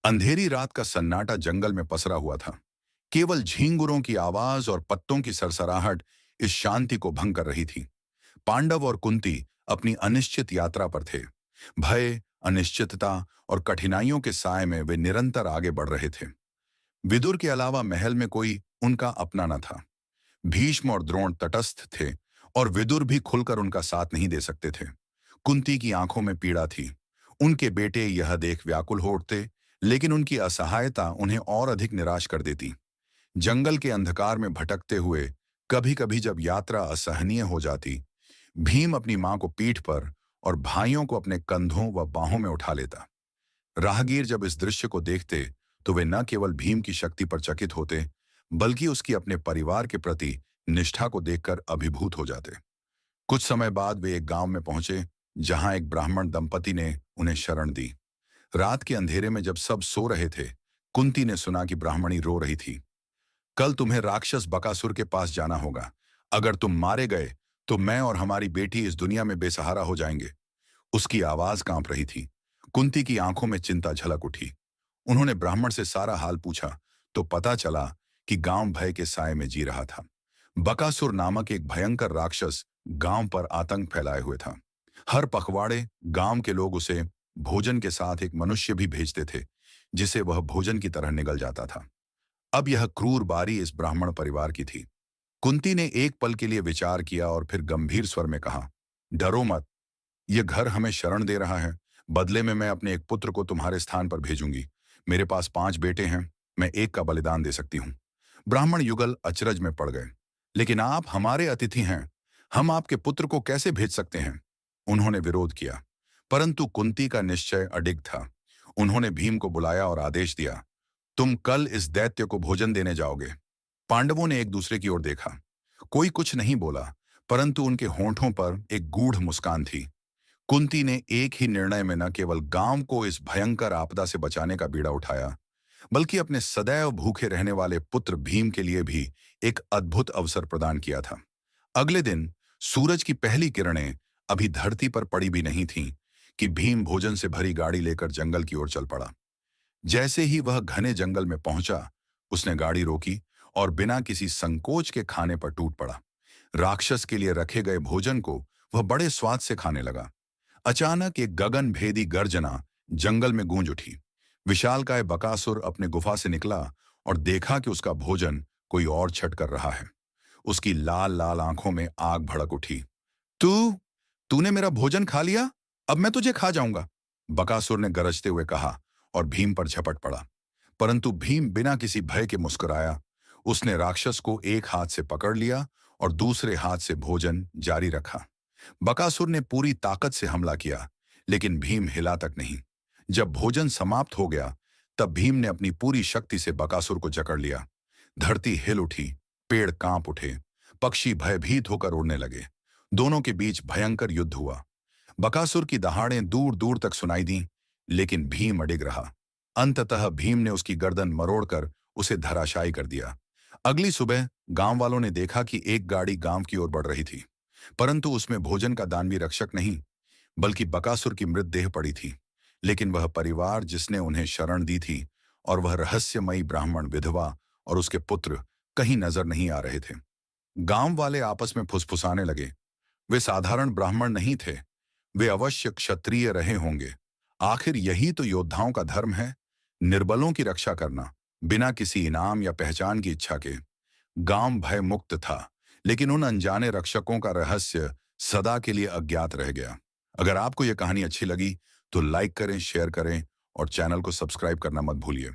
अंधेरी रात का सन्नाटा जंगल में पसरा हुआ था। केवल झींगुरों की आवाज और पत्तों की सरसराहट इस शांति को भंग कर रही थी। पांडव और कुंती अपनी अनिश्चित यात्रा पर थे। भय, अनिश्चितता और कठिनाइयों के साए में वे निरंतर आगे बढ़ रहे थे। विदुर के अलावा महल में कोई उनका अपना न था। भीष्म और द्रोण तटस्थ थे और विदुर भी खुलकर उनका साथ नहीं दे सकते थे। कुंती की आंखों में पीड़ा थी। उनके बेटे यह देख व्याकुल हो उठते, लेकिन उनकी असहायता उन्हें और अधिक निराश कर देती। जंगल के अंधकार में भटकते हुए कभी कभी जब यात्रा असहनीय हो जाती, भीम अपनी मां को पीठ पर और भाइयों को अपने कंधों व बाहों में उठा लेता। राहगीर जब इस दृश्य को देखते तो वे न केवल भीम की शक्ति पर चकित होते, बल्कि उसकी अपने परिवार के प्रति निष्ठा को देखकर अभिभूत हो जाते। कुछ समय बाद वे एक गांव में पहुंचे, जहां एक ब्राह्मण दंपति ने उन्हें शरण दी। रात के अंधेरे में जब सब सो रहे थे, कुंती ने सुना कि ब्राह्मणी रो रही थी। कल तुम्हें राक्षस बकासुर के पास जाना होगा। अगर तुम मारे गए तो मैं और हमारी बेटी इस दुनिया में बेसहारा हो जाएंगे। उसकी आवाज कांप रही थी। कुंती की आंखों में चिंता झलक उठी। उन्होंने ब्राह्मण से सारा हाल पूछा तो पता चला कि गांव भय के साए में जी रहा था। बकासुर नामक एक भयंकर राक्षस गांव पर आतंक फैलाए हुए था। हर पखवाड़े गांव के लोग उसे भोजन के साथ एक मनुष्य भी भेजते थे, जिसे वह भोजन की तरह निगल जाता था। अब यह क्रूर बारी इस ब्राह्मण परिवार की थी। कुंती ने एक पल के लिए विचार किया और फिर गंभीर स्वर में कहा, डरो मत। यह घर हमें शरण दे रहा है। बदले में मैं अपने एक पुत्र को तुम्हारे स्थान पर भेजूंगी। मेरे पास 5 बेटे हैं, मैं एक का बलिदान दे सकती हूँ। ब्राह्मण युगल अचरज में पड़ गए। लेकिन आप हमारे अतिथि हैं, हम आपके पुत्र को कैसे भेज सकते हैं? उन्होंने विरोध किया, परंतु कुंती का निश्चय अडिग था। उन्होंने भीम को बुलाया और आदेश दिया, तुम कल इस दैत्य को भोजन देने जाओगे। पांडवों ने एक दूसरे की ओर देखा। कोई कुछ नहीं बोला, परंतु उनके होंठों पर एक गूढ़ मुस्कान थी। कुंती ने एक ही निर्णय में न केवल गांव को इस भयंकर आपदा से बचाने का बीड़ा उठाया, बल्कि अपने सदैव भूखे रहने वाले पुत्र भीम के लिए भी एक अद्भुत अवसर प्रदान किया था। अगले दिन सूरज की पहली किरणें अभी धरती पर पड़ी भी नहीं थीं कि भीम भोजन से भरी गाड़ी लेकर जंगल की ओर चल पड़ा। जैसे ही वह घने जंगल में पहुंचा, उसने गाड़ी रोकी और बिना किसी संकोच के खाने पर टूट पड़ा। राक्षस के लिए रखे गए भोजन को वह बड़े स्वाद से खाने लगा। अचानक एक गगन भेदी गर्जना जंगल में गूंज उठी। विशालकाय बकासुर अपने गुफा से निकला और देखा कि उसका भोजन कोई और छट कर रहा है। उसकी लाल लाल आंखों में आग भड़क उठी। तू तूने मेरा भोजन खा लिया? अब मैं तुझे खा जाऊंगा, बकासुर ने गरजते हुए कहा और भीम पर झपट पड़ा। परंतु भीम बिना किसी भय के मुस्कुराया। उसने राक्षस को एक हाथ से पकड़ लिया और दूसरे हाथ से भोजन जारी रखा। बकासुर ने पूरी ताकत से हमला किया, लेकिन भीम हिला तक नहीं। जब भोजन समाप्त हो गया, तब भीम ने अपनी पूरी शक्ति से बकासुर को जकड़ लिया। धरती हिल उठी, पेड़ कांप उठे, पक्षी भयभीत होकर उड़ने लगे। दोनों के बीच भयंकर युद्ध हुआ। बकासुर की दहाड़ें दूर दूर तक सुनाई दी, लेकिन भीम अडिग रहा। अंततः भीम ने उसकी गर्दन मरोड़कर उसे धराशायी कर दिया। अगली सुबह गांव वालों ने देखा कि एक गाड़ी गांव की ओर बढ़ रही थी, परंतु उसमें भोजन का दानवी रक्षक नहीं, बल्कि बकासुर की मृतदेह पड़ी थी। लेकिन वह परिवार जिसने उन्हें शरण दी थी और वह रहस्यमयी ब्राह्मण विधवा और उसके पुत्र कहीं नजर नहीं आ रहे थे। गांव वाले आपस में फुसफुसाने लगे, वे साधारण ब्राह्मण नहीं थे, वे अवश्य क्षत्रिय रहे होंगे। आखिर यही तो योद्धाओं का धर्म है, निर्बलों की रक्षा करना, बिना किसी इनाम या पहचान की इच्छा के। गांव भय मुक्त था, लेकिन उन अनजाने रक्षकों का रहस्य सदा के लिए अज्ञात रह गया। अगर आपको यह कहानी अच्छी लगी तो लाइक करें, शेयर करें और चैनल को सब्सक्राइब करना मत भूलिए।